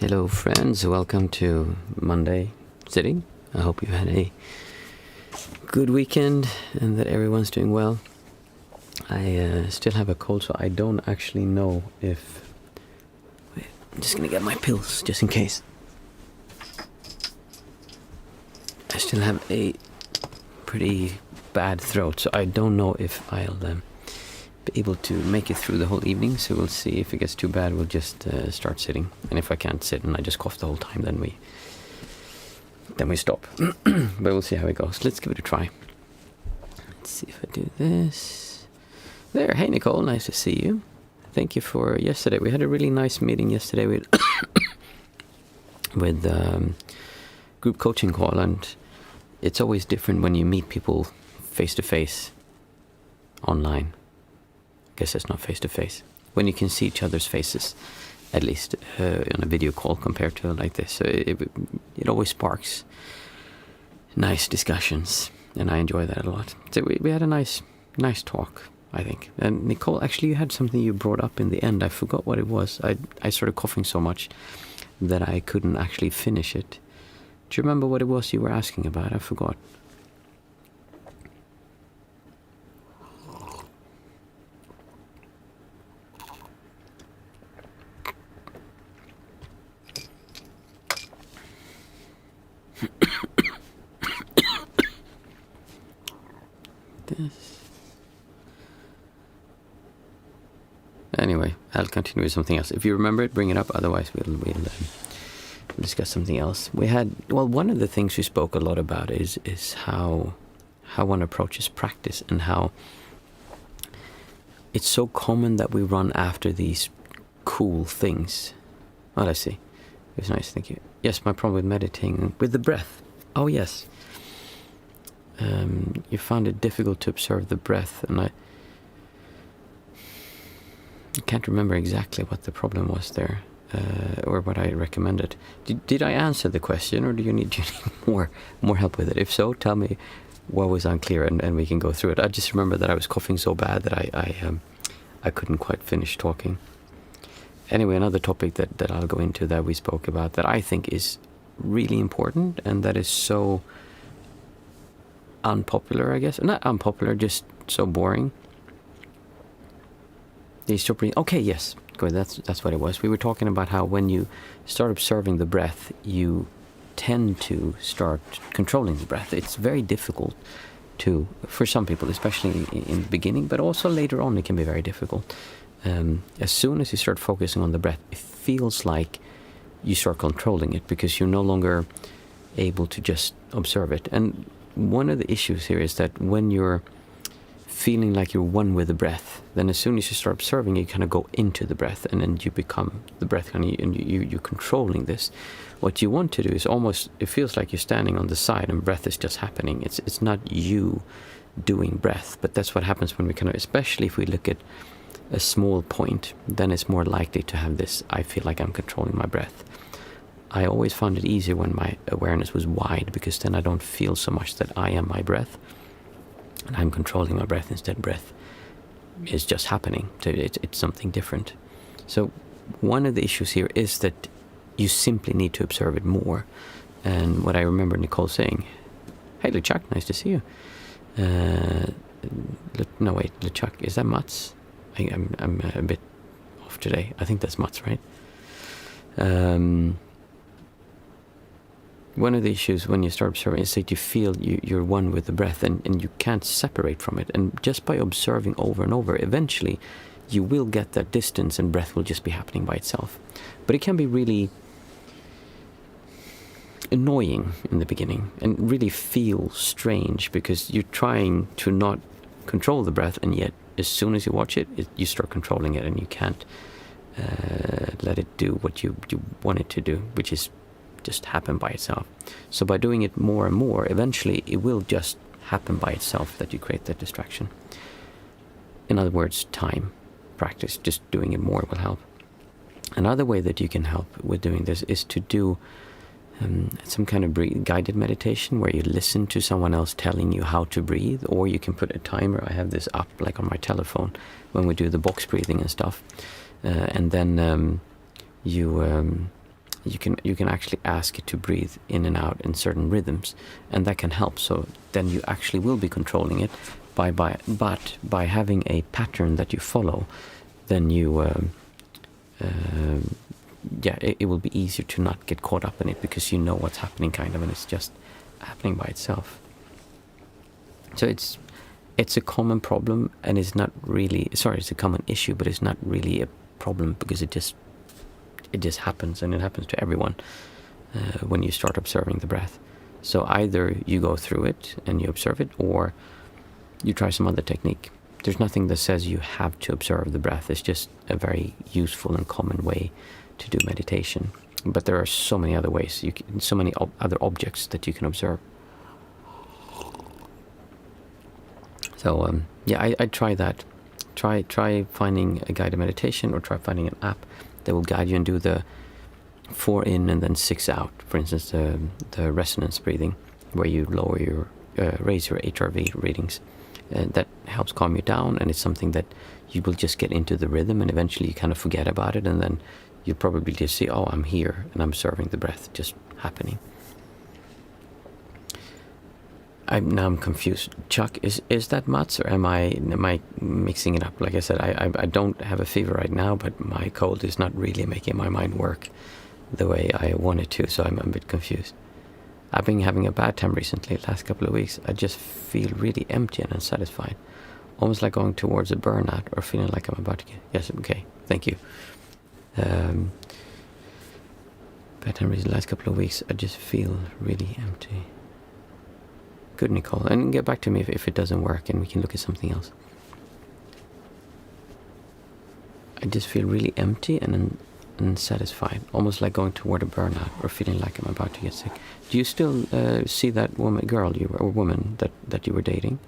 Hello friends, welcome to Monday sitting. I hope you had a good weekend and that everyone's doing well. I still have a cold, so I don't actually know if... Wait, I'm just gonna get my pills, just in case. I still have a pretty bad throat, so I don't know if I'll be able to make it through the whole evening, so we'll see. If it gets too bad, we'll just start sitting, and if I can't sit and I just cough the whole time, then we stop. But we'll see how it goes. Let's give it a try. Let's see if I do this. There, hey Nicole, nice to see you. Thank you for yesterday. We had a really nice meeting yesterday with group coaching call, and it's always different when you meet people face to face online. I guess it's not face to face. When you can see each other's faces, at least on a video call compared to like this. So it always sparks nice discussions, and I enjoy that a lot. So we had a nice talk, I think. And Nicole, actually you had something you brought up in the end. I forgot what it was. I started coughing so much that I couldn't actually finish it. Do you remember what it was you were asking about? I forgot. Anyway, I'll continue with something else. If you remember it, bring it up. Otherwise, we'll discuss something else. One of the things we spoke a lot about is how one approaches practice, and how it's so common that we run after these cool things. Oh, let's see. It was nice, thank you. Yes, my problem with meditating with the breath. Oh, yes. You found it difficult to observe the breath, and I can't remember exactly what the problem was there, or what I recommended. Did I answer the question, or do you need more help with it? If so, tell me what was unclear, and we can go through it. I just remember that I was coughing so bad that I couldn't quite finish talking. Anyway, another topic that I'll go into that we spoke about that I think is really important, and that is so unpopular, I guess. Not unpopular, just so boring. Okay, yes, good. That's what it was. We were talking about how when you start observing the breath, you tend to start controlling the breath. It's very difficult for some people, especially in the beginning, but also later on it can be very difficult. As soon as you start focusing on the breath, it feels like you start controlling it, because you're no longer able to just observe it. And one of the issues here is that when you're feeling like you're one with the breath, then as soon as you start observing, you kind of go into the breath, and then you become the breath, and you're controlling this. What you want to do is almost, it feels like you're standing on the side and breath is just happening. It's not you doing breath, but that's what happens when we kind of, especially if we look at a small point, then it's more likely to have this, I feel like I'm controlling my breath. I always found it easier when my awareness was wide, because then I don't feel so much that I am my breath, and I'm controlling my breath. Instead, breath is just happening. So it's something different. So one of the issues here is that you simply need to observe it more. And what I remember Nicole saying, hey LeChuck, nice to see you. No wait, LeChuck, is that Mats? I'm a bit off today. I think that's Mats, right? One of the issues when you start observing is that you feel you're one with the breath, and you can't separate from it. And just by observing over and over, eventually you will get that distance, and breath will just be happening by itself. But it can be really annoying in the beginning, and really feel strange, because you're trying to not control the breath, and yet as soon as you watch it, you start controlling it, and you can't let it do what you want it to do, which is just happen by itself. So by doing it more and more, eventually it will just happen by itself that you create that distraction. In other words, time, practice, just doing it more will help. Another way that you can help with doing this is to do some kind of guided meditation, where you listen to someone else telling you how to breathe, or you can put a timer. I have this up like on my telephone when we do the box breathing and stuff, and then you you can actually ask it to breathe in and out in certain rhythms, and that can help. So then you actually will be controlling it but by having a pattern that you follow, then you it will be easier to not get caught up in it, because you know what's happening kind of, and it's just happening by itself. So it's a common problem, and it's not really, it's a common issue, but it's not really a problem, because it just happens, and it happens to everyone when you start observing the breath. So either you go through it and you observe it, or you try some other technique. There's nothing that says you have to observe the breath. It's just a very useful and common way to do meditation. But there are so many other ways, so many other objects that you can observe. So I'd try that. Try finding a guided meditation, or try finding an app that will guide you and do the 4 in and then 6 out. For instance, the resonance breathing, where you raise your HRV readings. That helps calm you down, and it's something that you will just get into the rhythm, and eventually you kind of forget about it, and then you probably just see, oh, I'm here, and I'm observing the breath just happening. I'm confused. Chuck, is that Mats, or am I mixing it up? Like I said, I don't have a fever right now, but my cold is not really making my mind work the way I want it to, so I'm a bit confused. I've been having a bad time recently, last couple of weeks. I just feel really empty and unsatisfied, almost like going towards a burnout, or feeling like I'm about to get... Yes, okay, thank you. Bad time recently, last couple of weeks. I just feel really empty. Good, Nicole. And get back to me if it doesn't work, and we can look at something else. I just feel really empty and unsatisfied, almost like going toward a burnout, or feeling like I'm about to get sick. Do you still see that woman that you were dating?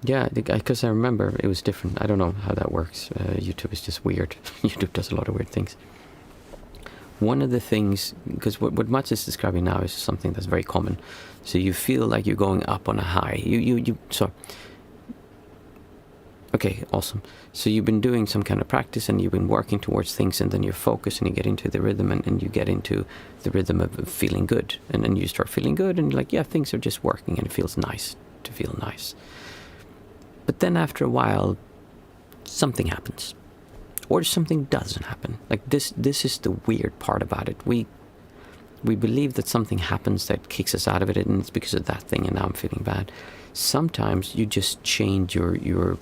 Yeah, because I remember it was different. I don't know how that works. YouTube is just weird. YouTube does a lot of weird things. One of the things, because what Mats is describing now is something that's very common. So you feel like you're going up on a high. Okay, awesome. So you've been doing some kind of practice, and you've been working towards things, and then you're focused, and you get into the rhythm, and you get into the rhythm of feeling good. And then you start feeling good, and you're like, yeah, things are just working, and it feels nice to feel nice. But then after a while, something happens. Or something doesn't happen. Like this is the weird part about it. We believe that something happens that kicks us out of it, and it's because of that thing, and now I'm feeling bad. Sometimes you just change your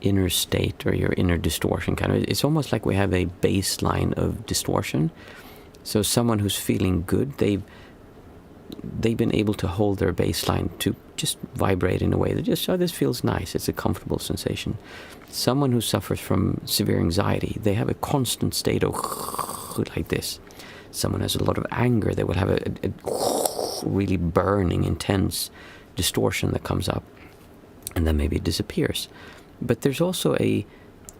inner state, or your inner distortion kind of. It's almost like we have a baseline of distortion. So someone who's feeling good, they've been able to hold their baseline to just vibrate in a way that just, oh, this feels nice. It's a comfortable sensation. Someone who suffers from severe anxiety, they have a constant state of like this. Someone has a lot of anger, they will have a really burning, intense distortion that comes up, and then maybe it disappears. But there's also a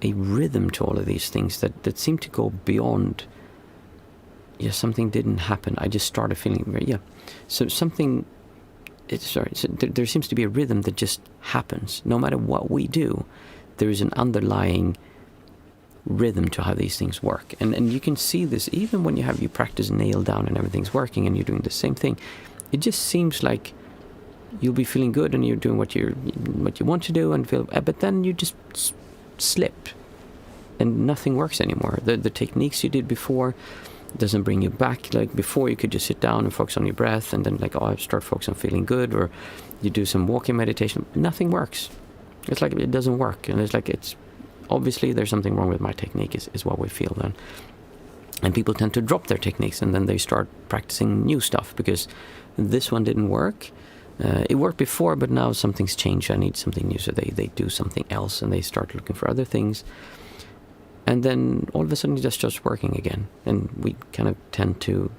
rhythm to all of these things that seem to go beyond, something didn't happen, I just started feeling, so something, so there seems to be a rhythm that just happens. No matter what we do, there is an underlying rhythm to how these things work. And you can see this even when you practice nail down and everything's working, and you're doing the same thing. It just seems like you'll be feeling good, and you're doing what you want to do, and feel, but then you just slip, and nothing works anymore. The techniques you did before doesn't bring you back. Like before, you could just sit down and focus on your breath, and then I start focusing on feeling good, or you do some walking meditation. Nothing works. It's like it doesn't work, and it's obviously there's something wrong with my technique. Is what we feel then. And people tend to drop their techniques, and then they start practicing new stuff because this one didn't work. It worked before, but now something's changed. I need something new. So they do something else, and they start looking for other things. And then all of a sudden it just starts working again. And we kind of tend to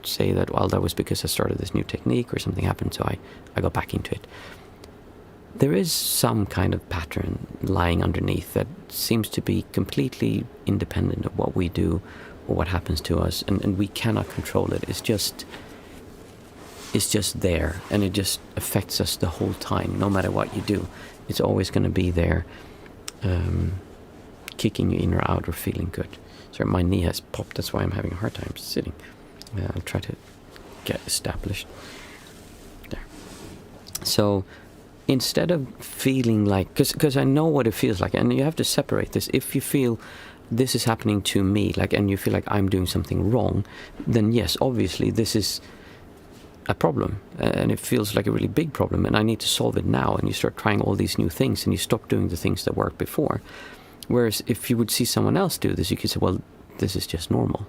say that, well, that was because I started this new technique, or something happened, so I got back into it. There is some kind of pattern lying underneath that seems to be completely independent of what we do or what happens to us, and we cannot control it. It's just there, and it just affects us the whole time. No matter what you do, it's always going to be there, kicking you in or out, or feeling good. Sorry, my knee has popped. That's why I'm having a hard time sitting. I'll try to get established. There. So instead of feeling like, because I know what it feels like, and you have to separate this. If you feel this is happening to me, like, and you feel like I'm doing something wrong, then yes, obviously this is a problem, and it feels like a really big problem, and I need to solve it now. And you start trying all these new things, and you stop doing the things that worked before. Whereas if you would see someone else do this, you could say, well, this is just normal.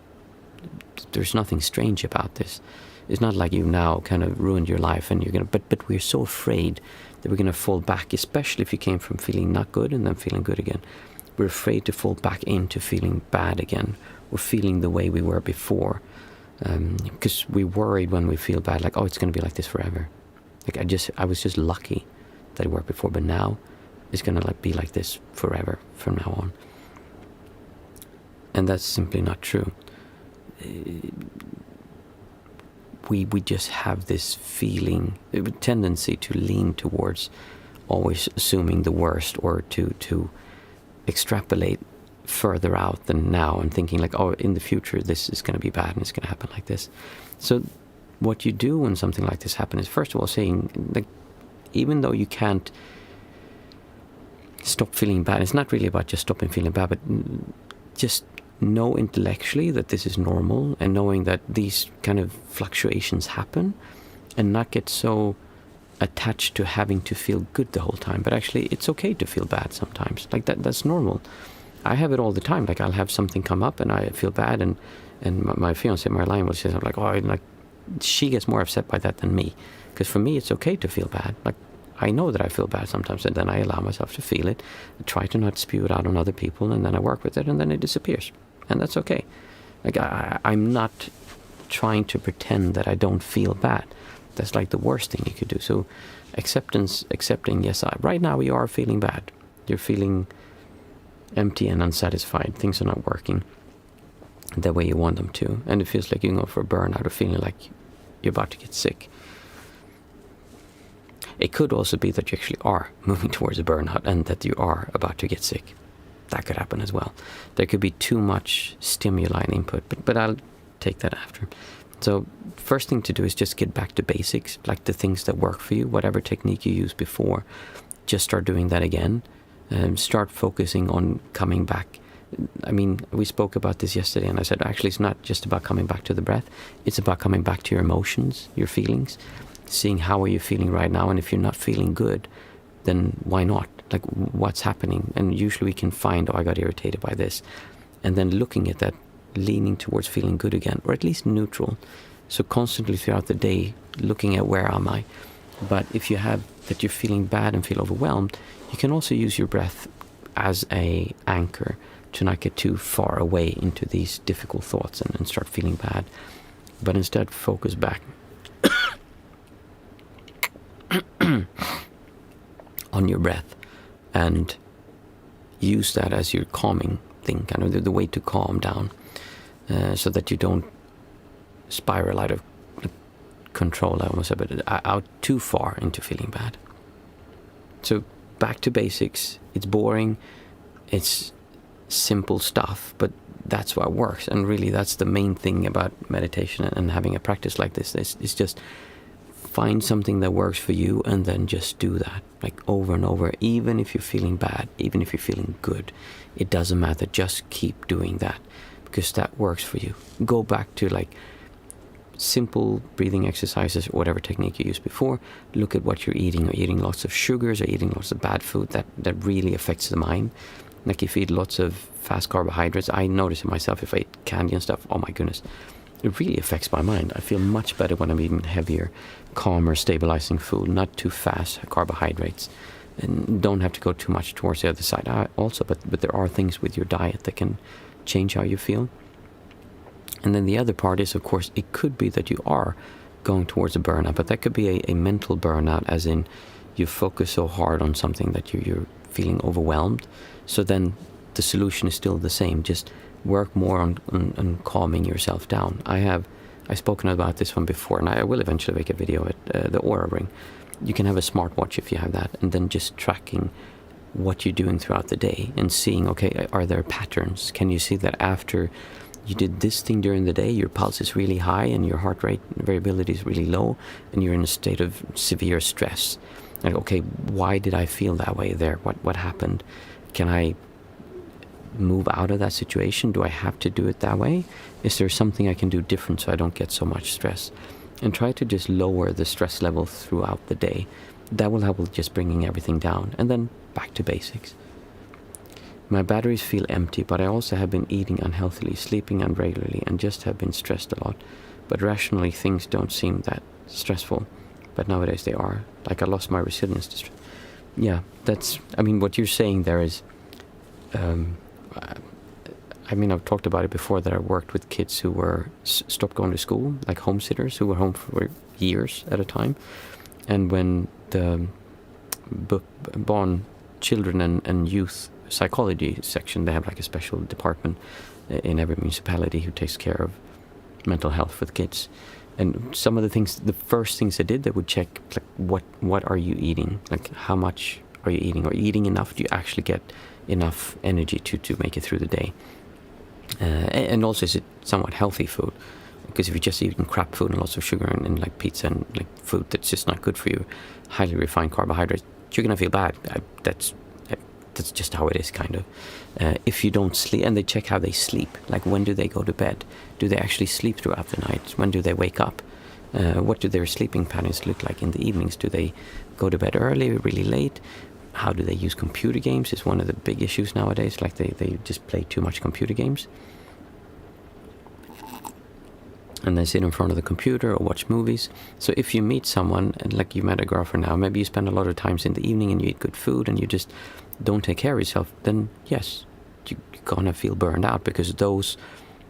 There's nothing strange about this. It's not like you now kind of ruined your life and you're going to... But we're so afraid that we're going to fall back, especially if you came from feeling not good and then feeling good again. We're afraid to fall back into feeling bad again, or feeling the way we were before. Because we're worried when we feel bad, like, oh, it's going to be like this forever. Like, I was just lucky that it worked before, but now it's going to be like this forever from now on. And that's simply not true. We just have this feeling, a tendency to lean towards always assuming the worst, or to extrapolate further out than now, and thinking like, oh, in the future this is going to be bad and it's going to happen like this. So what you do when something like this happens is, first of all, saying, like, even though you can't stop feeling bad, it's not really about just stopping feeling bad, but just know intellectually that this is normal, and knowing that these kind of fluctuations happen, and not get so attached to having to feel good the whole time. But actually, it's okay to feel bad sometimes. Like, that's normal. I have it all the time. Like, I'll have something come up and I feel bad, and my fiance Marlene will say something like, oh, like, she gets more upset by that than me, because for me it's okay to feel bad. Like, I know that I feel bad sometimes, and then I allow myself to feel it, I try to not spew it out on other people, and then I work with it, and then it disappears, and that's okay. Like, I'm not trying to pretend that I don't feel bad. That's like the worst thing you could do. So accepting, yes, right now you are feeling bad. You're feeling empty and unsatisfied. Things are not working the way you want them to, and it feels like you go for a burnout, or feeling like you're about to get sick. It could also be that you actually are moving towards a burnout, and that you are about to get sick. That could happen as well. There could be too much stimuli and input, but I'll take that after. So first thing to do is just get back to basics, like the things that work for you, whatever technique you used before, just start doing that again. Start focusing on coming back. I mean, we spoke about this yesterday, and I said, actually, it's not just about coming back to the breath. It's about coming back to your emotions, your feelings, seeing how are you feeling right now. And if you're not feeling good, then why not? Like, what's happening? And usually we can find, oh, I got irritated by this. And then looking at that, leaning towards feeling good again, or at least neutral. So constantly throughout the day, looking at where am I? But if you have that you're feeling bad and feel overwhelmed, you can also use your breath as a anchor to not get too far away into these difficult thoughts and start feeling bad. But instead, focus back on your breath, and use that as your calming thing, kind of the way to calm down, so that you don't spiral out of control, I almost said, but out too far into feeling bad. So back to basics. It's boring, it's simple stuff, but that's what works. And really, that's the main thing about meditation and having a practice like this. It's just find something that works for you, and then just do that, like, over and over. Even if you're feeling bad, even if you're feeling good, it doesn't matter. Just keep doing that, because that works for you. Go back to like simple breathing exercises, or whatever technique you used before. Look at what you're eating. Are you eating lots of sugars, or eating lots of bad food? That really affects the mind. Like, if you eat lots of fast carbohydrates, I notice it myself. If I eat candy and stuff, oh my goodness, it really affects my mind. I feel much better when I'm eating heavier, calmer, stabilizing food, not too fast carbohydrates, and don't have to go too much towards the other side also. But there are things with your diet that can change how you feel. And then the other part is, of course, it could be that you are going towards a burnout, but that could be a mental burnout, as in you focus so hard on something that you're feeling overwhelmed. So then the solution is still the same. Just work more on calming yourself down. I've spoken about this one before, and I will eventually make a video at the Aura Ring. You can have a smartwatch if you have that, and then just tracking what you're doing throughout the day and seeing, okay, are there patterns? Can you see that after you did this thing during the day, your pulse is really high and your heart rate variability is really low and you're in a state of severe stress? Like, okay, why did I feel that way there? What happened? Can I move out of that situation? Do I have to do it that way? Is there something I can do different so I don't get so much stress? And try to just lower the stress level throughout the day. That will help with just bringing everything down. And then back to basics. My batteries feel empty, but I also have been eating unhealthily, sleeping irregularly, and just have been stressed a lot. But rationally, things don't seem that stressful. But nowadays they are. Like I lost my resilience to stress. Yeah, that's, I mean, what you're saying there is, I mean, I've talked about it before that I worked with kids who were stopped going to school, like home sitters who were home for years at a time. And when the book Barn, Children and Youth Psychology section, they have like a special department in every municipality who takes care of mental health for the kids. And some of the things, the first things they did, they would check like what are you eating? Like how much are you eating? Are you eating enough? Do you actually get enough energy to make it through the day? And also, is it somewhat healthy food? Because if you're just eating crap food and lots of sugar and like pizza and like food that's just not good for you, highly refined carbohydrates, you're gonna feel bad. That's just how it is, kind of. If you don't sleep, and they check how they sleep, like when do they go to bed? Do they actually sleep throughout the night? When do they wake up? What do their sleeping patterns look like in the evenings? Do they go to bed early, really late? How do they use computer games? Is one of the big issues nowadays. Like they just play too much computer games. And they sit in front of the computer or watch movies. So if you meet someone, and like you met a girlfriend now, maybe you spend a lot of times in the evening and you eat good food and you just don't take care of yourself, then yes, you're gonna feel burned out, because those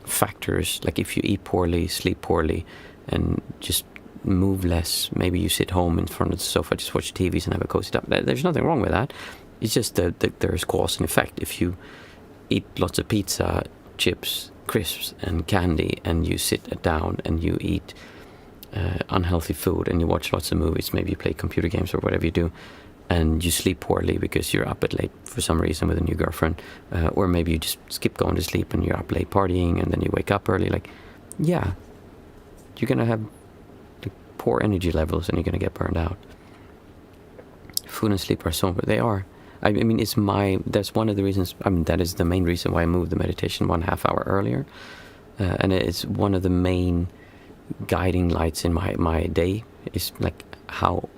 factors, like if you eat poorly, sleep poorly, and just move less, maybe you sit home in front of the sofa, just watch TVs and have a cozy time. There's nothing wrong with that. It's just that there's cause and effect. If you eat lots of pizza, chips, crisps and candy, and you sit down and you eat unhealthy food and you watch lots of movies, maybe you play computer games or whatever you do, and you sleep poorly because you're up at late for some reason with a new girlfriend, or maybe you just skip going to sleep and you're up late partying and then you wake up early, like, yeah, you're gonna have poor energy levels and you're gonna get burned out. Food and sleep are so, they are. I mean, that's one of the reasons, I mean, that is the main reason why I moved the meditation 1/2 hour earlier. And it's one of the main guiding lights in my day, is like, how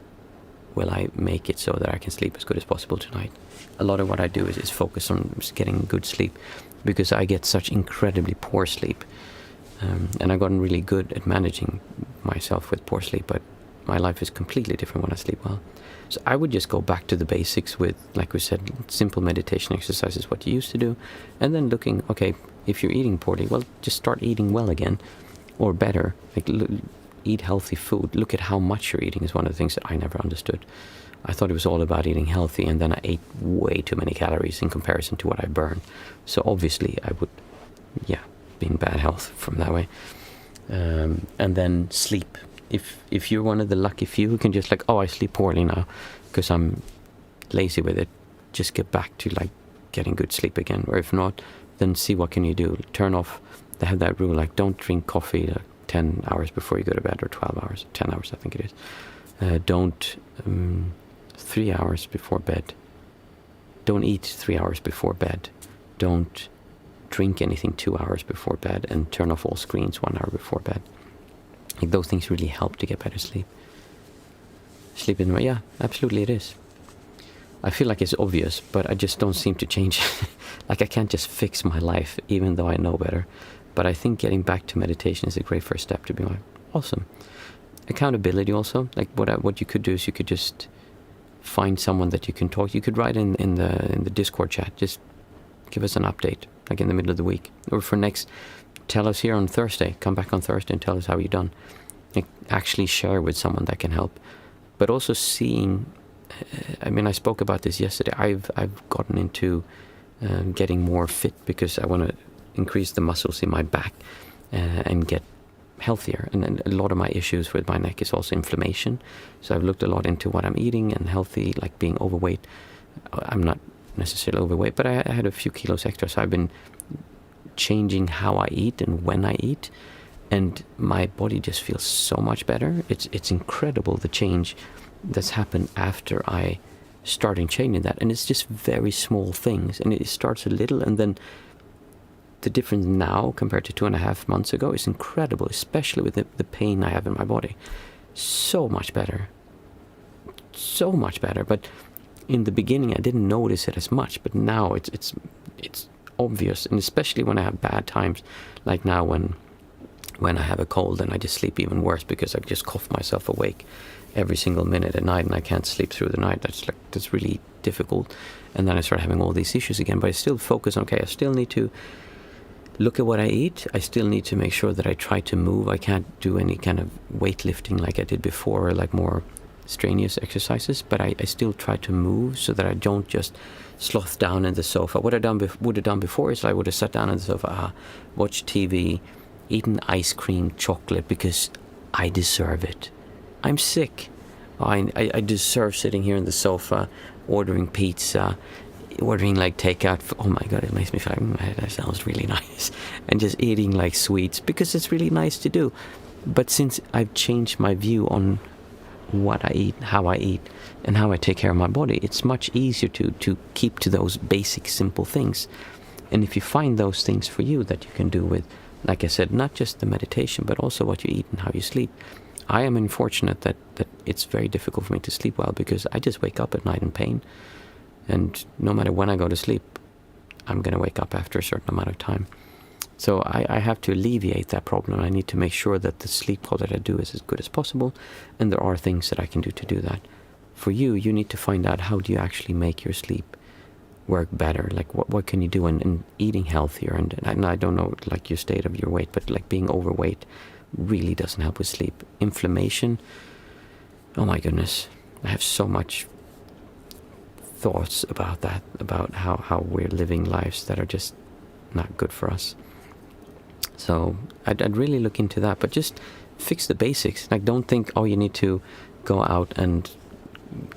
will I make it so that I can sleep as good as possible tonight? A lot of what I do is focus on getting good sleep, because I get such incredibly poor sleep. And I've gotten really good at managing myself with poor sleep, but my life is completely different when I sleep well. So I would just go back to the basics with, like we said, simple meditation exercises, what you used to do, and then looking, okay, if you're eating poorly, well, just start eating well again, or better, like eat healthy food. Look at how much you're eating is one of the things that I never understood. I thought it was all about eating healthy, and then I ate way too many calories in comparison to what I burned. So obviously I would, be in bad health from that way. And then sleep. If you're one of the lucky few who can just like, I sleep poorly now because I'm lazy with it, just get back to like getting good sleep again. Or if not, then see what can you do. Turn off. They have that rule, like, don't drink coffee 10 hours before you go to bed, or 12 hours, 10 hours I think it is. Don't 3 hours before bed. Don't eat 3 hours before bed. Don't drink anything 2 hours before bed, and turn off all screens 1 hour before bed. Like, those things really help to get better sleep. Sleep in, yeah, absolutely it is. I feel like it's obvious, but I just don't seem to change. Like, I can't just fix my life, even though I know better. But I think getting back to meditation is a great first step to be like, awesome. Accountability also, like what you could do is you could just find someone that you can talk. You could write in the Discord chat, just give us an update, like in the middle of the week. Or for next, tell us here on Thursday, come back on Thursday and tell us how you've done. Like, actually share with someone that can help. But also seeing, I mean, I spoke about this yesterday. I've gotten into getting more fit because I want to increase the muscles in my back and get healthier. And a lot of my issues with my neck is also inflammation. So I've looked a lot into what I'm eating and healthy, like being overweight. I'm not necessarily overweight, but I had a few kilos extra, so I've been changing how I eat and when I eat, and my body just feels so much better. It's incredible the change that's happened after I started changing that, and it's just very small things, and it starts a little, and then the difference now compared to 2.5 months ago is incredible, especially with the pain I have in my body. So much better. But in the beginning I didn't notice it as much, but now it's obvious, and especially when I have bad times, like now when I have a cold and I just sleep even worse because I just cough myself awake every single minute at night and I can't sleep through the night. That's really difficult. And then I start having all these issues again, but I still focus on, okay, I still need to look at what I eat. I still need to make sure that I try to move. I can't do any kind of weightlifting like I did before, or like more strenuous exercises, but I still try to move so that I don't just sloth down in the sofa. What I would have done before is I would have sat down on the sofa, watched TV, eaten ice cream, chocolate, because I deserve it. I'm sick. I deserve sitting here on the sofa, ordering pizza, ordering like takeout. Oh my God, it makes me feel like that sounds really nice. And just eating like sweets because it's really nice to do. But since I've changed my view on what I eat, how I eat, and how I take care of my body, it's much easier to keep to those basic, simple things. And if you find those things for you that you can do with, like I said, not just the meditation, but also what you eat and how you sleep. I am unfortunate that it's very difficult for me to sleep well because I just wake up at night in pain. And no matter when I go to sleep, I'm going to wake up after a certain amount of time. So I have to alleviate that problem. I need to make sure that the sleep quality I do is as good as possible. And there are things that I can do to do that. For you, you need to find out how do you actually make your sleep work better. Like what can you do in eating healthier? And I don't know like your state of your weight, but like being overweight really doesn't help with sleep. Inflammation, oh my goodness. I have so much thoughts about that, about how we're living lives that are just not good for us. So I'd really look into that, but just fix the basics. Like don't think, oh, you need to go out and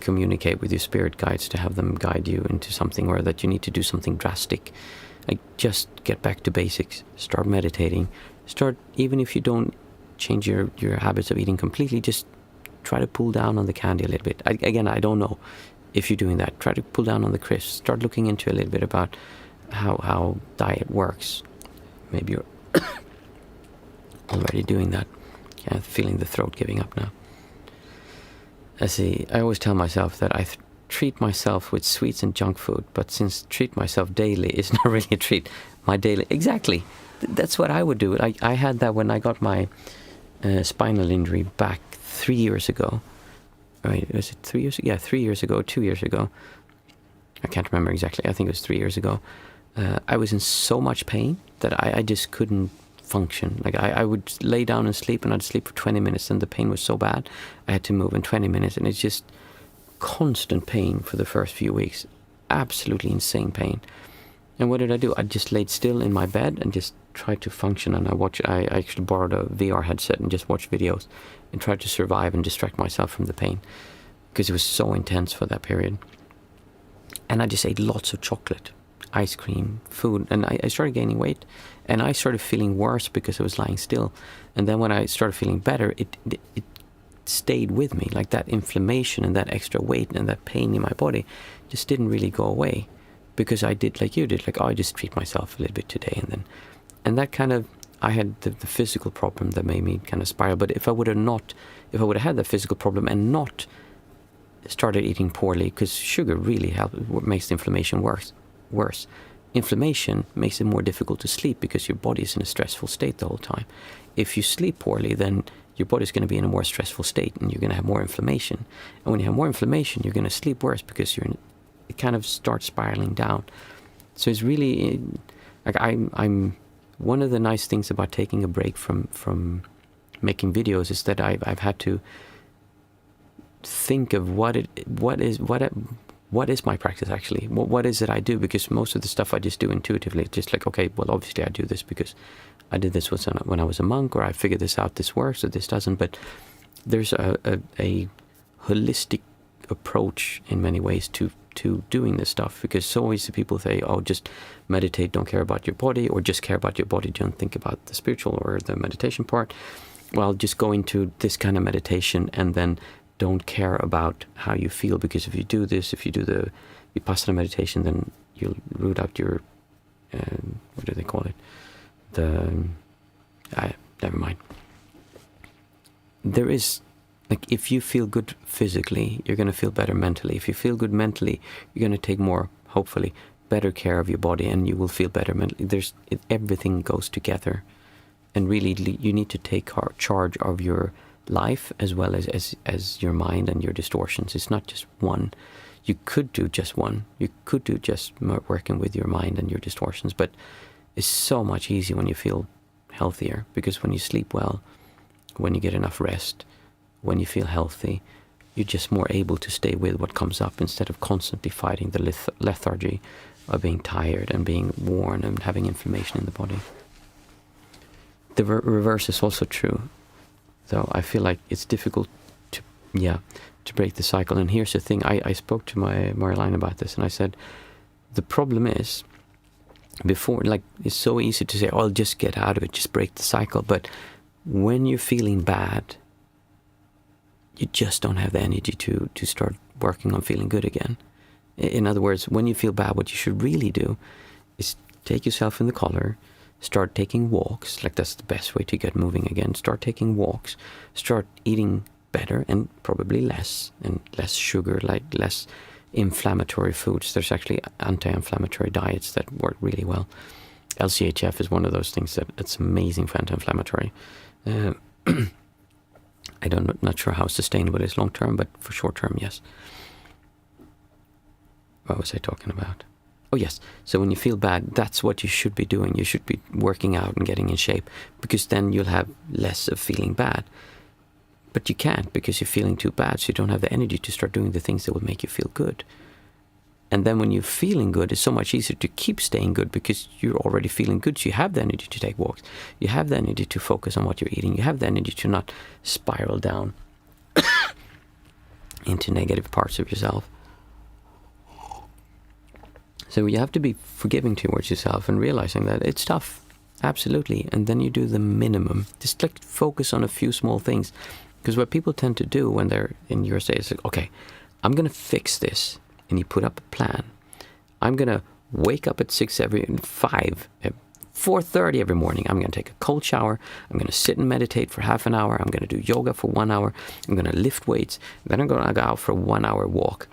communicate with your spirit guides to have them guide you into something, or that you need to do something drastic. Like just get back to basics. Start meditating. Start, even if you don't change your habits of eating completely, just try to pull down on the candy a little bit. I don't know if you're doing that. Try to pull down on the crisps. Start looking into a little bit about how diet works. Maybe you're already doing that. Yeah, feeling the throat giving up now. I always tell myself that I treat myself with sweets and junk food, but since treat myself daily is not really a treat. My daily, exactly. That's what I would do. I had that when I got my spinal injury back 3 years ago. Right, was it 3 years? Yeah, 3 years ago, 2 years ago. I can't remember exactly. I think it was 3 years ago. I was in so much pain that I just couldn't function. Like I would lay down and sleep, and I'd sleep for 20 minutes, and the pain was so bad I had to move in 20 minutes, and it's just constant pain for the first few weeks. Absolutely insane pain. And what did I do? I just laid still in my bed and just tried to function, and I actually borrowed a VR headset and just watched videos and tried to survive and distract myself from the pain because it was so intense for that period. And I just ate lots of chocolate, ice cream, food, and I started gaining weight, and I started feeling worse because I was lying still. And then when I started feeling better, it stayed with me. Like that inflammation and that extra weight and that pain in my body just didn't really go away, because I did like you did, like, oh, I just treat myself a little bit today, and that kind of, I had the physical problem that made me kind of spiral. But if I would have had that physical problem and not started eating poorly, because sugar really makes the inflammation worse. Inflammation makes it more difficult to sleep because your body is in a stressful state the whole time. If you sleep poorly, then your body's going to be in a more stressful state, and you're going to have more inflammation. And when you have more inflammation, you're going to sleep worse because it kind of starts spiraling down. So it's really like I'm one of the nice things about taking a break from making videos is that I've had to think of what is my practice actually. What is it I do? Because most of the stuff I just do intuitively. Just like, okay, well, obviously I do this because I did this when I was a monk, or I figured this out, this works, or this doesn't. But there's a holistic approach in many ways to to doing this stuff, because so easy people say, oh, just meditate, don't care about your body, or just care about your body, don't think about the spiritual or the meditation part. Well, just go into this kind of meditation and then don't care about how you feel, because if you do this, if you do the Vipassana meditation, then you'll root out your, what do they call it? Never mind. There is, like, if you feel good physically, you're going to feel better mentally. If you feel good mentally, you're going to take more, hopefully, better care of your body, and you will feel better mentally. Everything goes together. And really, you need to take charge of your life as well as your mind and your distortions. It's not just one. You could do just one. You could do just working with your mind and your distortions, but it's so much easier when you feel healthier, because when you sleep well, when you get enough rest, when you feel healthy, you're just more able to stay with what comes up instead of constantly fighting the lethargy of being tired and being worn and having inflammation in the body. The reverse is also true, though I feel like it's difficult to break the cycle. And here's the thing, I spoke to Marlene about this, and I said, the problem is, before, like, it's so easy to say, oh, I'll just get out of it, just break the cycle. But when you're feeling bad, you just don't have the energy to start working on feeling good again. In other words, when you feel bad, what you should really do is take yourself in the collar, start taking walks. Like, that's the best way to get moving again. Start taking walks, start eating better and probably less, and less sugar, like less inflammatory foods. There's actually anti-inflammatory diets that work really well. LCHF is one of those things that's amazing for anti-inflammatory. Not sure how sustainable it is long term, but for short term, yes. What was I talking about? Oh yes, so when you feel bad, that's what you should be doing. You should be working out and getting in shape, because then you'll have less of feeling bad. But you can't, because you're feeling too bad, so you don't have the energy to start doing the things that will make you feel good. And then when you're feeling good, it's so much easier to keep staying good, because you're already feeling good, so you have the energy to take walks. You have the energy to focus on what you're eating. You have the energy to not spiral down into negative parts of yourself. So you have to be forgiving towards yourself and realizing that it's tough, absolutely. And then you do the minimum. Just like focus on a few small things. Because what people tend to do when they're in your state is like, okay, I'm going to fix this. And you put up a plan. I'm going to wake up at 4:30 every morning. I'm going to take a cold shower. I'm going to sit and meditate for half an hour. I'm going to do yoga for 1 hour. I'm going to lift weights. Then I'm going to go out for a 1 hour walk.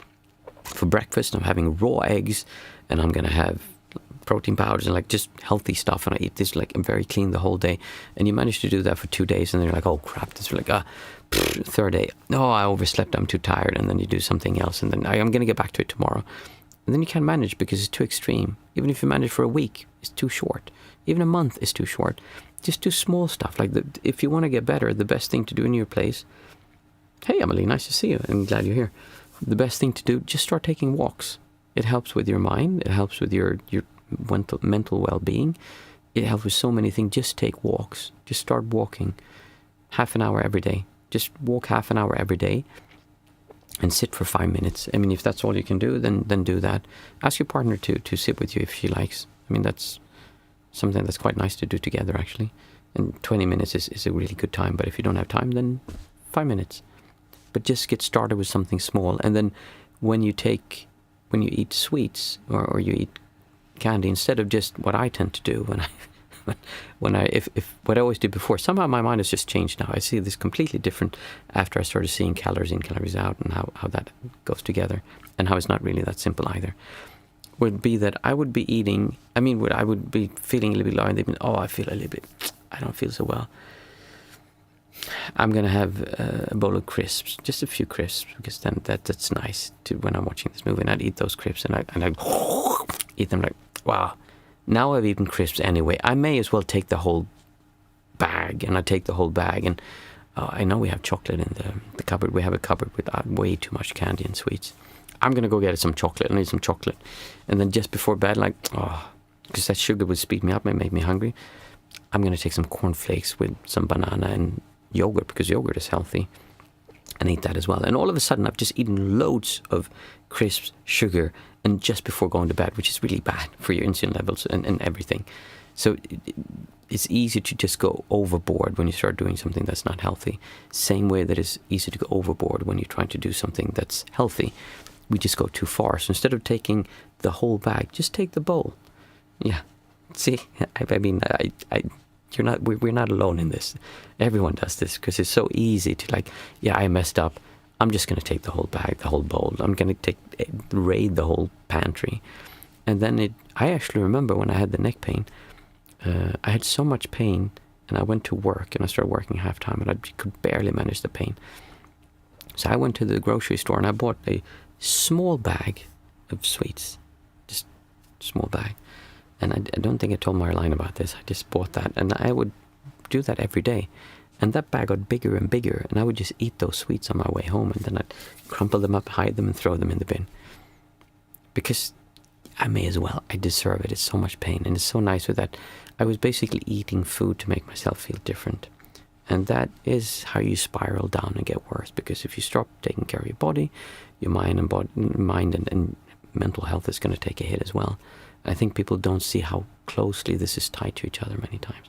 For breakfast, I'm having raw eggs, and I'm going to have protein powders and like just healthy stuff. And I eat this, like, I'm very clean the whole day. And you manage to do that for 2 days, and then you're like, oh crap, this is like, third day, no, I overslept, I'm too tired. And then you do something else, and then I'm going to get back to it tomorrow. And then you can't manage because it's too extreme. Even if you manage for a week, it's too short. Even a month is too short. Just do small stuff. Like, if you want to get better, the best thing to do in your place, hey Emily, nice to see you, I'm glad you're here. The best thing to do, just start taking walks. It helps with your mind, it helps with your mental well-being. It helps with so many things. Just take walks. Just start walking half an hour every day. Just walk half an hour every day and sit for 5 minutes. I mean, if that's all you can do, then do that. Ask your partner to sit with you if she likes. I mean, that's something that's quite nice to do together, actually. And 20 minutes is a really good time. But if you don't have time, then 5 minutes. But just get started with something small. And then when you eat sweets or you eat candy, instead of just what I tend to do if what I always did before, somehow my mind has just changed now. I see this completely different after I started seeing calories in, calories out, and how that goes together, and how it's not really that simple either. Would be that I would be eating, I would be feeling a little bit low, and they'd be, I feel a little bit, I don't feel so well. I'm going to have a bowl of crisps, just a few crisps, because then that's nice to when I'm watching this movie, and I'd eat those crisps, and I eat them like, wow, now I've eaten crisps anyway. I may as well take the whole bag, and I take the whole bag, and I know we have chocolate in the cupboard. We have a cupboard with way too much candy and sweets. I'm going to go get some chocolate. I need some chocolate. And then just before bed, like, because that sugar would speed me up and make me hungry, I'm going to take some cornflakes with some banana and yogurt, because yogurt is healthy. and eat that as well. And all of a sudden, I've just eaten loads of crisps, sugar, and just before going to bed, which is really bad for your insulin levels and everything. So it's easy to just go overboard when you start doing something that's not healthy. Same way that it's easy to go overboard when you're trying to do something that's healthy. We just go too far. So instead of taking the whole bag, just take the bowl. Yeah. See, I mean, we're not alone in this. Everyone does this because it's so easy to like, yeah, I messed up. I'm just going to take the whole bag, the whole bowl. I'm going to raid the whole pantry. And then I actually remember when I had the neck pain, I had so much pain and I went to work and I started working half-time and I could barely manage the pain. So I went to the grocery store and I bought a small bag of sweets, just small bag. And I don't think I told Marlene about this. I just bought that and I would do that every day. And that bag got bigger and bigger and I would just eat those sweets on my way home and then I'd crumple them up, hide them and throw them in the bin. Because I may as well. I deserve it. It's so much pain and it's so nice with that. I was basically eating food to make myself feel different. And that is how you spiral down and get worse. Because if you stop taking care of your body, your mind and mental health is going to take a hit as well. I think people don't see how closely this is tied to each other many times.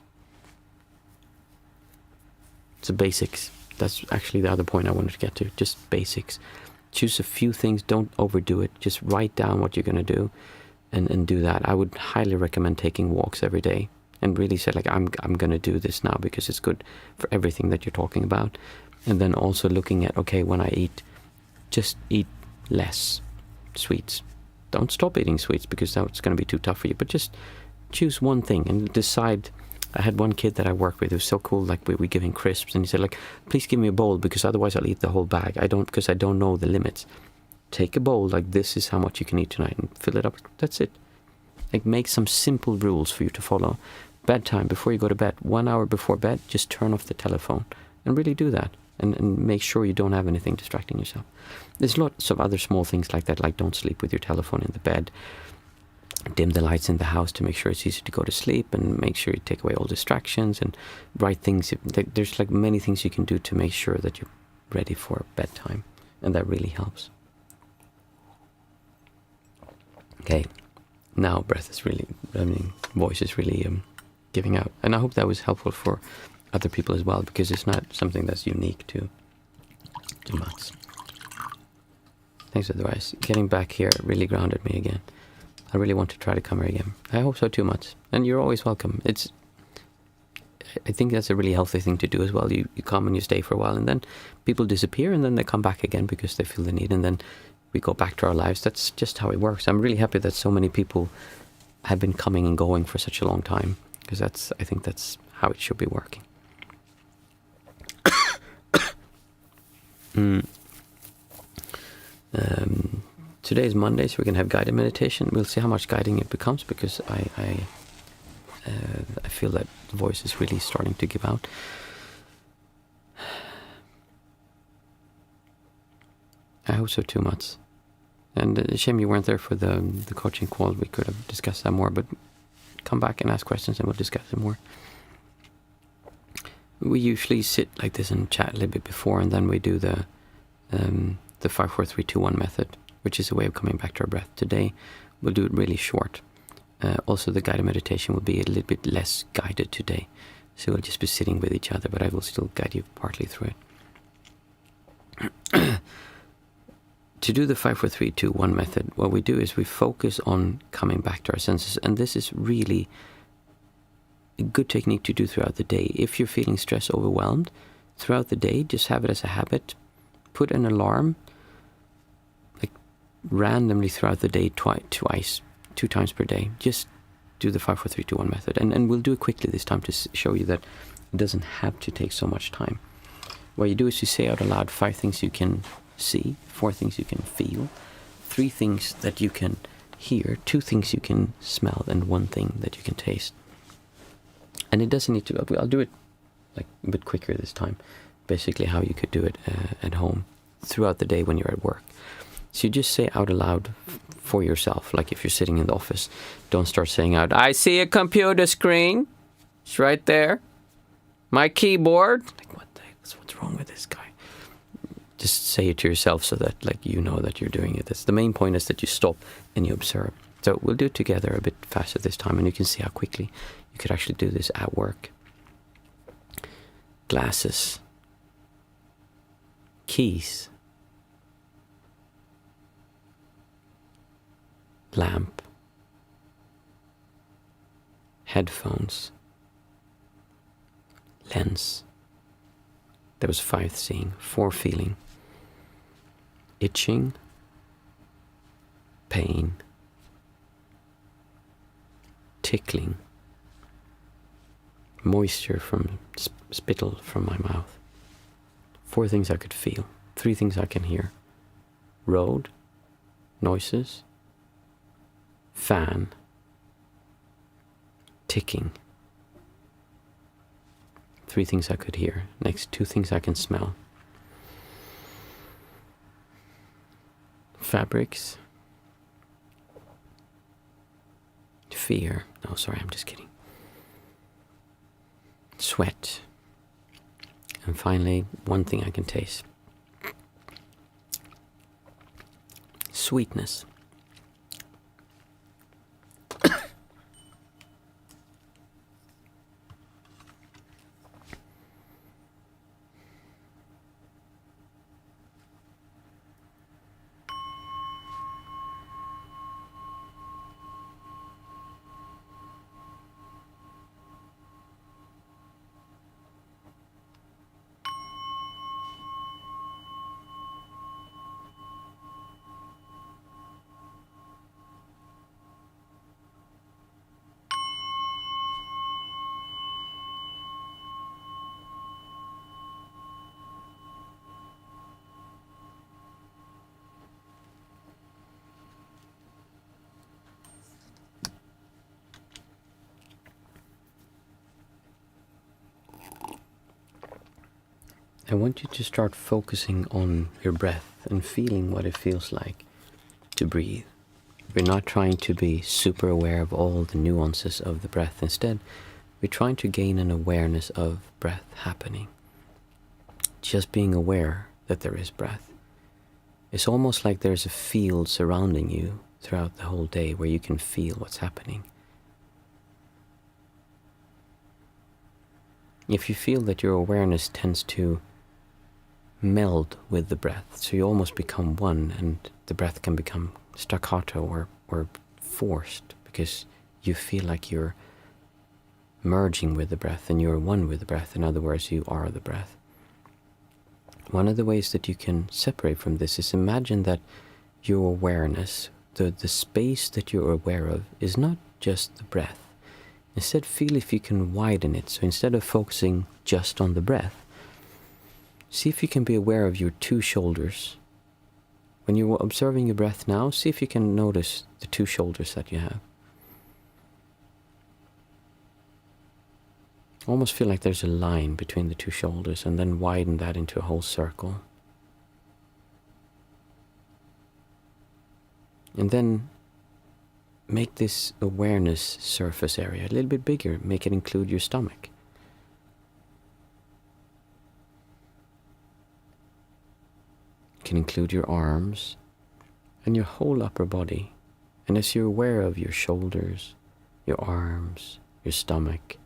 It's the basics. That's actually the other point I wanted to get to. Just basics. Choose a few things. Don't overdo it. Just write down what you're going to do and do that. I would highly recommend taking walks every day and really say, like, I'm going to do this now because it's good for everything that you're talking about. And then also looking at, okay, when I eat, just eat less sweets. Don't stop eating sweets because that's going to be too tough for you. But just choose one thing and decide. I had one kid that I worked with who was so cool, like we give him crisps and he said, like, please give me a bowl because otherwise I'll eat the whole bag. Because I don't know the limits. Take a bowl, like this is how much you can eat tonight and fill it up. That's it. Like make some simple rules for you to follow. Bedtime, before you go to bed, 1 hour before bed, just turn off the telephone and really do that. And make sure you don't have anything distracting yourself. There's lots of other small things like that, like don't sleep with your telephone in the bed. Dim the lights in the house to make sure it's easy to go to sleep and make sure you take away all distractions and write things. There's like many things you can do to make sure that you're ready for bedtime. And that really helps. Okay, now voice is really giving out. And I hope that was helpful for other people as well, because it's not something that's unique to Mats. Thanks for the advice. Getting back here really grounded me again. I really want to try to come here again. I hope so too, Mats. And you're always welcome. I think that's a really healthy thing to do as well. You come and you stay for a while and then people disappear and then they come back again because they feel the need and then we go back to our lives. That's just how it works. I'm really happy that so many people have been coming and going for such a long time, because I think that's how it should be working. Today is Monday, so we're going to have guided meditation. We'll see how much guiding it becomes, because I feel that the voice is really starting to give out. I hope so too, Mats. And a shame you weren't there for the coaching call. We could have discussed that more, but come back and ask questions and we'll discuss it more. We usually sit like this and chat a little bit before, and then we do the 5, 4, 3, 2, 1 method, which is a way of coming back to our breath. Today, we'll do it really short. Also, the guided meditation will be a little bit less guided today. So we'll just be sitting with each other, but I will still guide you partly through it. To do the 5, 4, 3, 2, 1 method, what we do is we focus on coming back to our senses. And this is really a good technique to do throughout the day. If you're feeling stressed, overwhelmed, throughout the day, just have it as a habit. Put an alarm, like randomly throughout the day, twice, 2 times per day. Just do the 5, 4, 3, 2, 1 method. And we'll do it quickly this time to show you that it doesn't have to take so much time. What you do is you say out aloud 5 things you can see, 4 things you can feel, 3 things that you can hear, 2 things you can smell, and 1 thing that you can taste. And it doesn't need to, I'll do it like a bit quicker this time. Basically how you could do it at home throughout the day when you're at work. So you just say out aloud for yourself, like if you're sitting in the office, don't start saying out, I see a computer screen, it's right there, my keyboard. Like, what's wrong with this guy? Just say it to yourself so that you know that you're doing it. The main point is that you stop and you observe. So we'll do it together a bit faster this time, and you can see how quickly you could actually do this at work. Glasses. Keys. Lamp. Headphones. Lens. That was 5 seeing. 4 feeling. Itching. Pain. Tickling. Moisture from spittle from my mouth. 4 things I could feel. 3 things I can hear. Road. Noises. Fan. Ticking. 3 things I could hear. Next, 2 things I can smell. Fabrics. Fear. No, sorry, I'm just kidding. Sweat. And finally, 1 thing I can taste. Sweetness. I want you to start focusing on your breath and feeling what it feels like to breathe. We're not trying to be super aware of all the nuances of the breath. Instead, we're trying to gain an awareness of breath happening. Just being aware that there is breath. It's almost like there's a field surrounding you throughout the whole day where you can feel what's happening. If you feel that your awareness tends to meld with the breath, so you almost become one, and the breath can become staccato or forced because you feel like you're merging with the breath and you're one with the breath. In other words, you are the breath. One of the ways that you can separate from this is imagine that your awareness, the space that you're aware of, is not just the breath. Instead, feel if you can widen it. So instead of focusing just on the breath, see if you can be aware of your 2 shoulders. When you're observing your breath now, see if you can notice the 2 shoulders that you have. Almost feel like there's a line between the 2 shoulders, and then widen that into a whole circle. And then make this awareness surface area a little bit bigger. Make it include your stomach. It can include your arms and your whole upper body. And as you're aware of your shoulders, your arms, your stomach,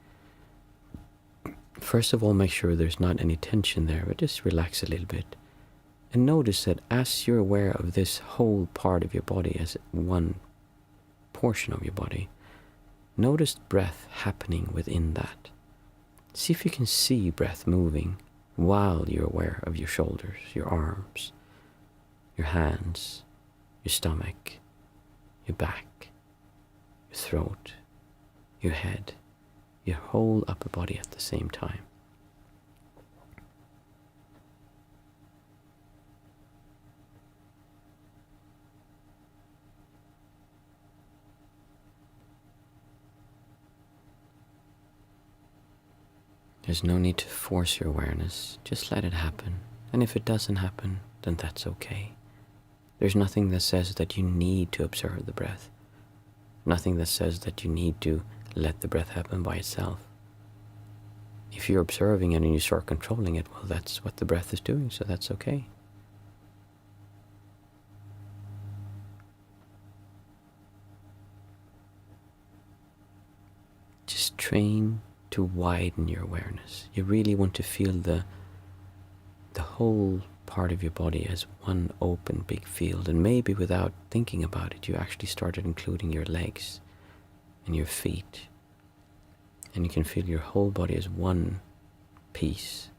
first of all, make sure there's not any tension there, but just relax a little bit. And notice that as you're aware of this whole part of your body as one portion of your body, notice breath happening within that. See if you can see breath moving while you're aware of your shoulders, your arms, your hands, your stomach, your back, your throat, your head, your whole upper body at the same time. There's no need to force your awareness. Just let it happen. And if it doesn't happen, then that's okay. There's nothing that says that you need to observe the breath. Nothing that says that you need to let the breath happen by itself. If you're observing it and you start controlling it, well, that's what the breath is doing, so that's okay. train to widen your awareness. You really want to feel the whole part of your body as one open big field, and maybe without thinking about it you actually started including your legs and your feet, and you can feel your whole body as one piece.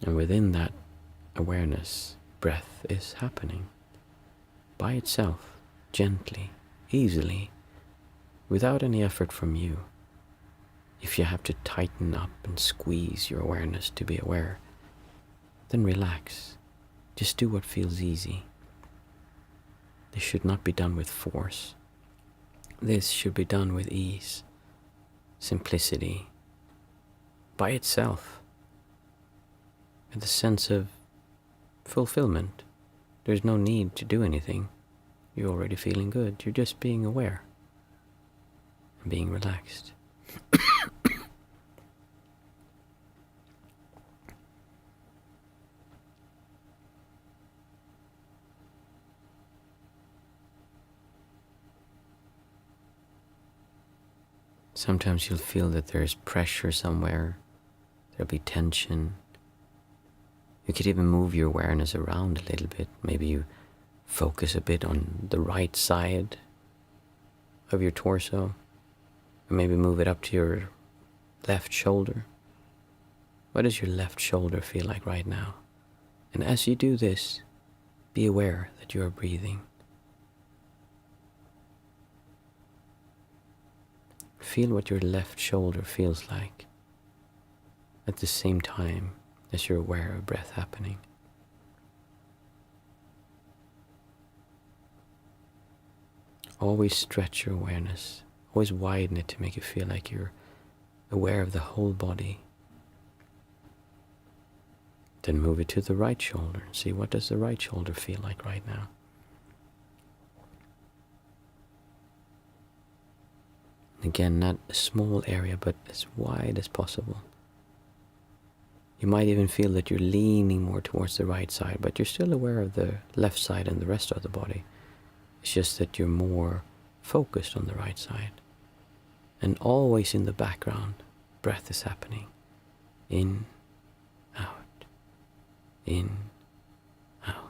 And within that awareness, breath is happening by itself, gently, easily, without any effort from you. If you have to tighten up and squeeze your awareness to be aware, then relax. Just do what feels easy. This should not be done with force. This should be done with ease, simplicity, by itself, with a sense of fulfillment. There's no need to do anything. You're already feeling good. You're just being aware and being relaxed. Sometimes you'll feel that there's pressure somewhere. There'll be tension. You could even move your awareness around a little bit. Maybe you focus a bit on the right side of your torso, or maybe move it up to your left shoulder. What does your left shoulder feel like right now? And as you do this, be aware that you are breathing. Feel what your left shoulder feels like at the same time as you're aware of breath happening. Always stretch your awareness. Always widen it to make it feel like you're aware of the whole body. Then move it to the right shoulder and see what does the right shoulder feel like right now. Again, not a small area, but as wide as possible. You might even feel that you're leaning more towards the right side, but you're still aware of the left side and the rest of the body. It's just that you're more focused on the right side. And always in the background, breath is happening. In, out, in, out.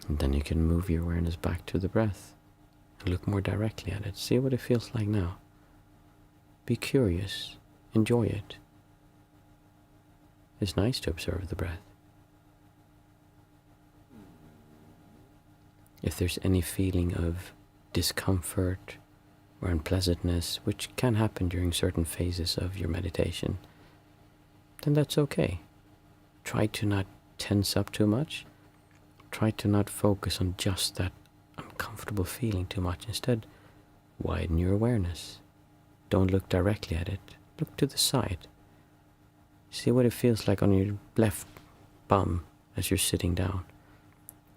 And then you can move your awareness back to the breath and look more directly at it. See what it feels like now. Be curious. Enjoy it. It's nice to observe the breath. If there's any feeling of discomfort or unpleasantness, which can happen during certain phases of your meditation, then that's okay. Try to not tense up too much. Try to not focus on just that uncomfortable feeling too much. Instead, widen your awareness. Don't look directly at it. Look to the side. See what it feels like on your left bum as you're sitting down.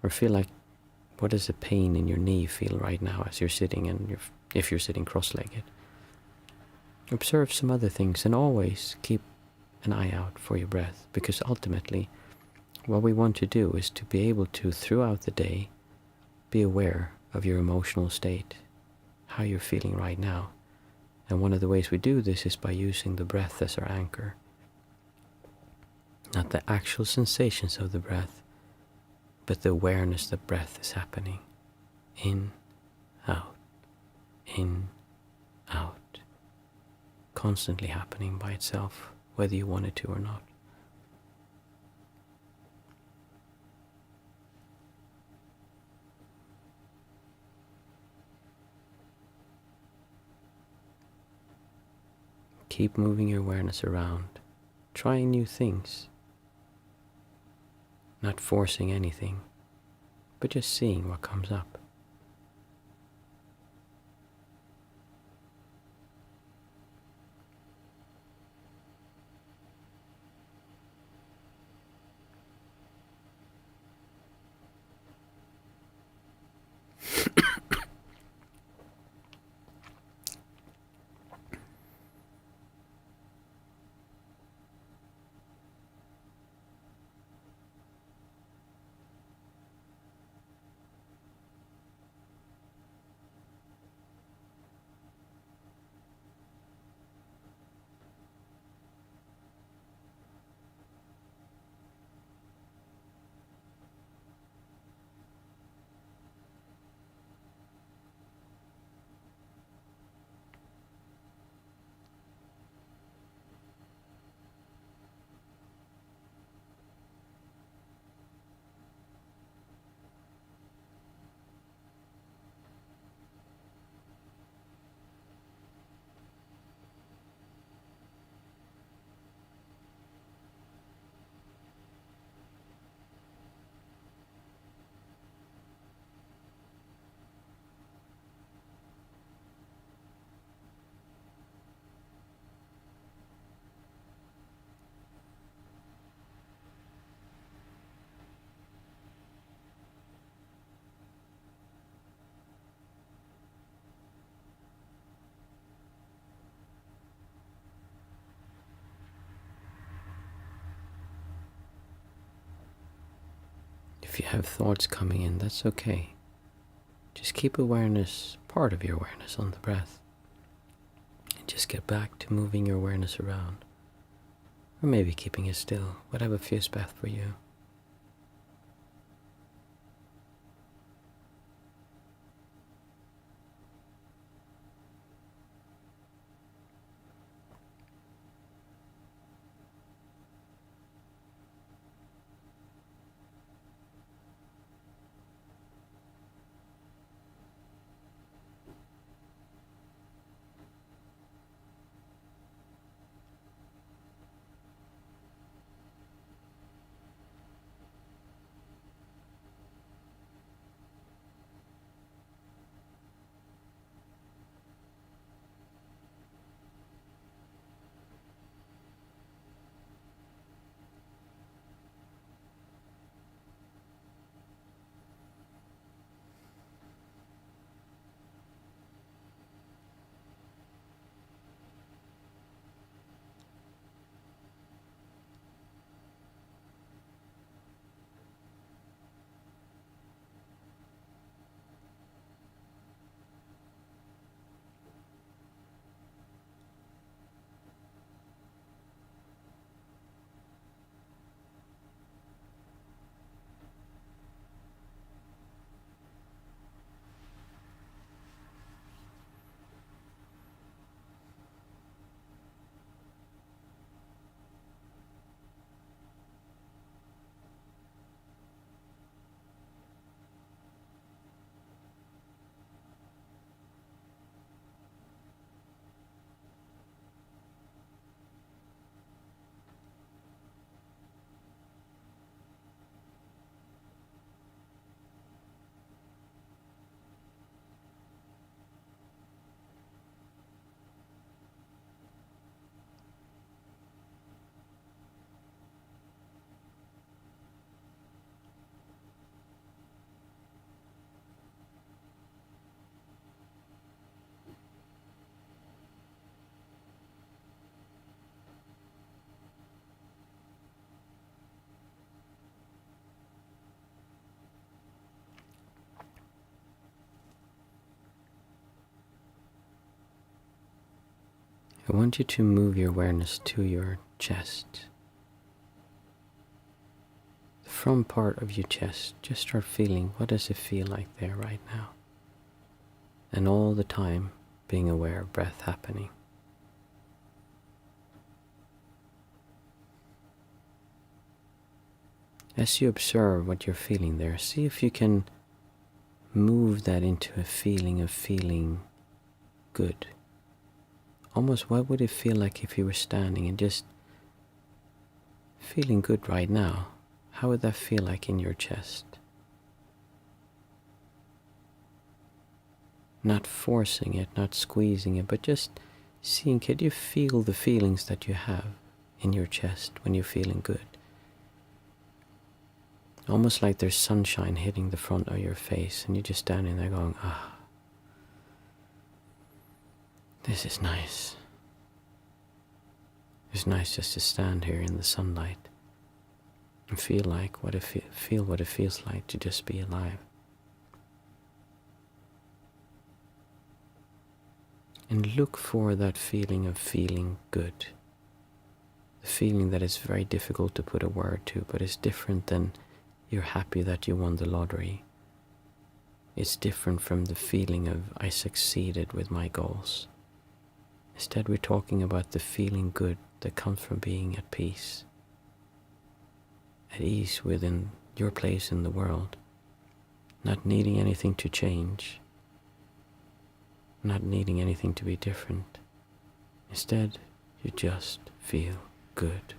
Or feel like, what does the pain in your knee feel right now as you're sitting, and if you're sitting cross-legged. Observe some other things, and always keep an eye out for your breath, because ultimately what we want to do is to be able to, throughout the day, be aware of your emotional state, how you're feeling right now. And one of the ways we do this is by using the breath as our anchor. Not the actual sensations of the breath, but the awareness that breath is happening. In, out, in, out. Constantly happening by itself, whether you want it to or not. Keep moving your awareness around, trying new things, not forcing anything, but just seeing what comes up. If you have thoughts coming in, that's okay. Just keep awareness, part of your awareness, on the breath. And just get back to moving your awareness around. Or maybe keeping it still, whatever feels best for you. I want you to move your awareness to your chest. The front part of your chest. Just start feeling, what does it feel like there right now? And all the time being aware of breath happening. As you observe what you're feeling there, see if you can move that into a feeling of feeling good. Almost what would it feel like if you were standing and just feeling good right now? How would that feel like in your chest? Not forcing it, not squeezing it, but just seeing, can you feel the feelings that you have in your chest when you're feeling good? Almost like there's sunshine hitting the front of your face and you're just standing there going, ah, this is nice. It's nice just to stand here in the sunlight and feel what it feels like to just be alive. And look for that feeling of feeling good. The feeling that is very difficult to put a word to, but it's different than you're happy that you won the lottery. It's different from the feeling of I succeeded with my goals. Instead, we're talking about the feeling good that comes from being at peace, at ease within your place in the world, not needing anything to change, not needing anything to be different. Instead, you just feel good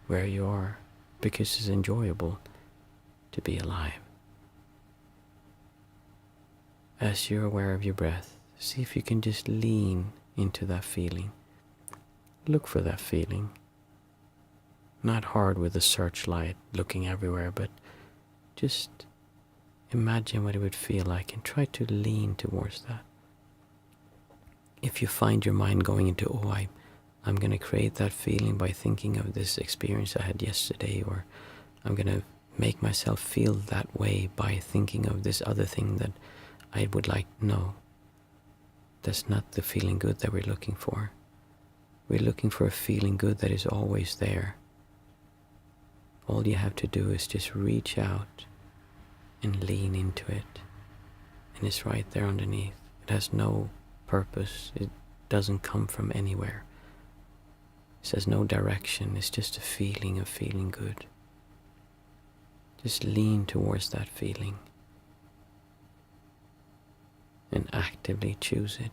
where you are because it's enjoyable to be alive. As you're aware of your breath, see if you can just lean into that feeling. Look for that feeling. Not hard with a searchlight looking everywhere, but just imagine what it would feel like and try to lean towards that. If you find your mind going into, I'm going to create that feeling by thinking of this experience I had yesterday, or I'm going to make myself feel that way by thinking of this other thing that I would like. No, that's not the feeling good that we're looking for. We're looking for a feeling good that is always there. All you have to do is just reach out and lean into it, and it's right there underneath. It has no purpose. It doesn't come from anywhere. It has no direction. It's just a feeling of feeling good. Just lean towards that feeling and actively choose it.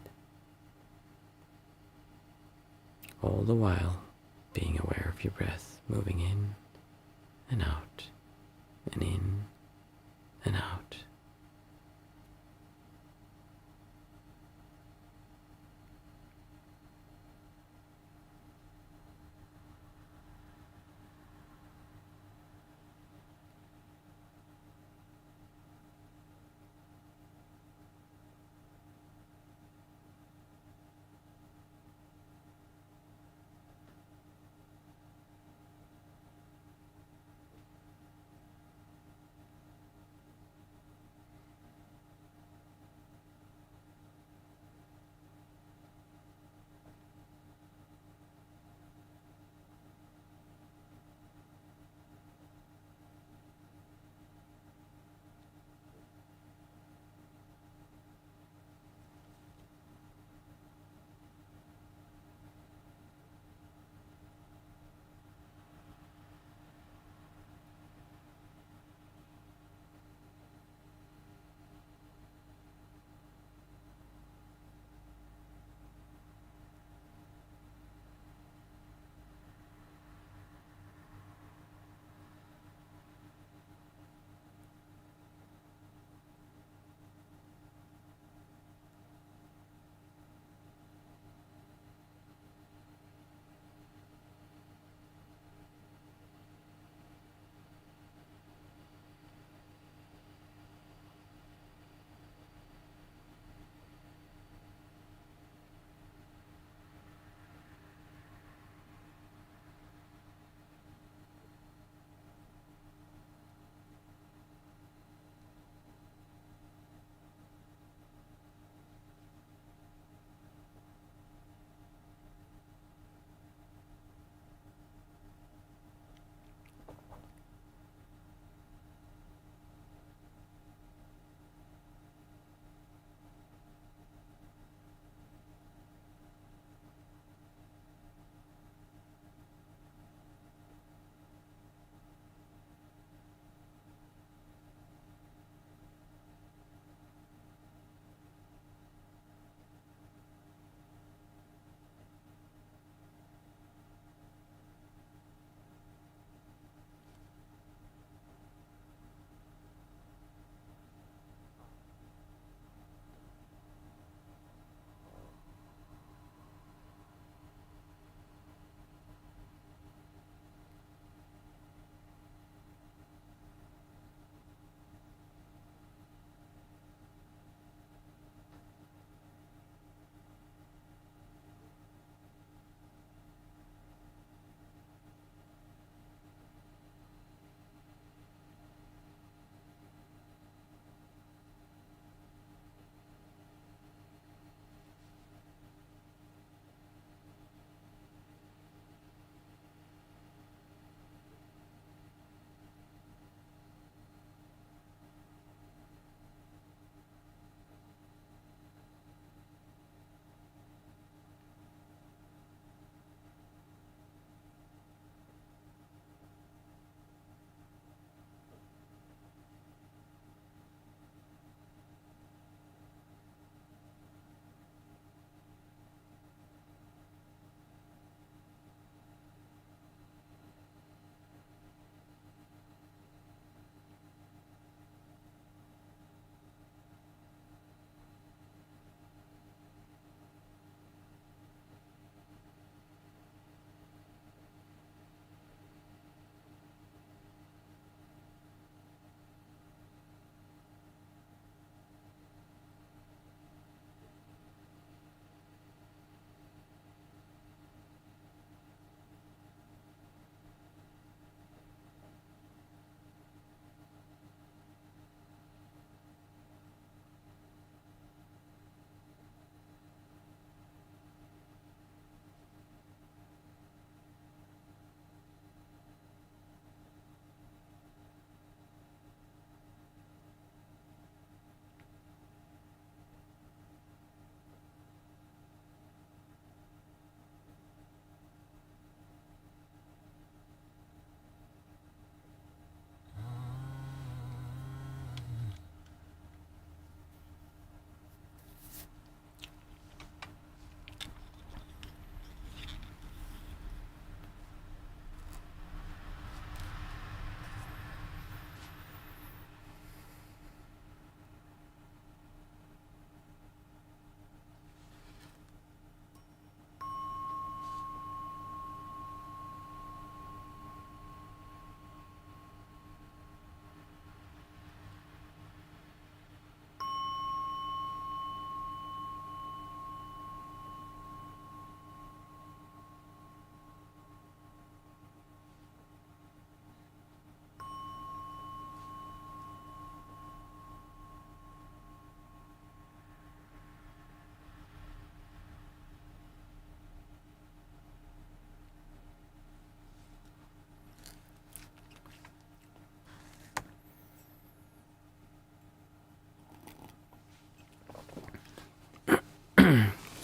All the while being aware of your breath moving in and out and in and out.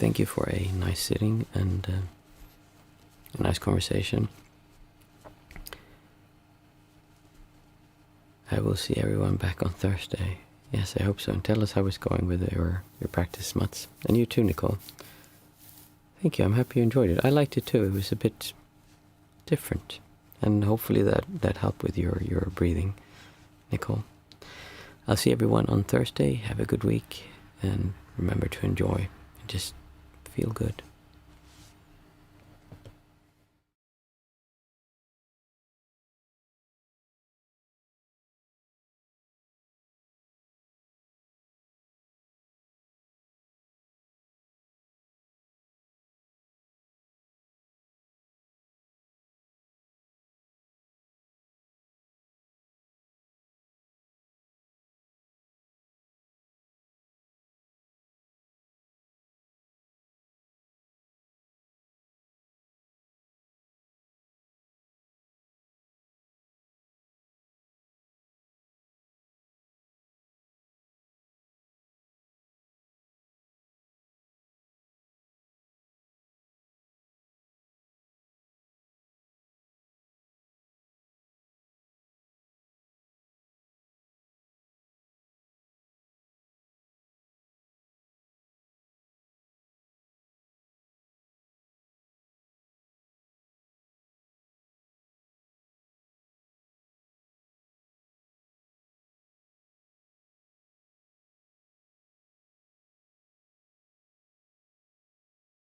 thank you for a nice sitting and a nice conversation. I will see everyone back on Thursday. Yes, I hope so. And tell us how it's going with your practice, Mats. And you too, Nicole. Thank you. I'm happy you enjoyed it. I liked it too. It was a bit different. And hopefully that helped with your breathing, Nicole. I'll see everyone on Thursday. Have a good week. And remember to enjoy and just feel good.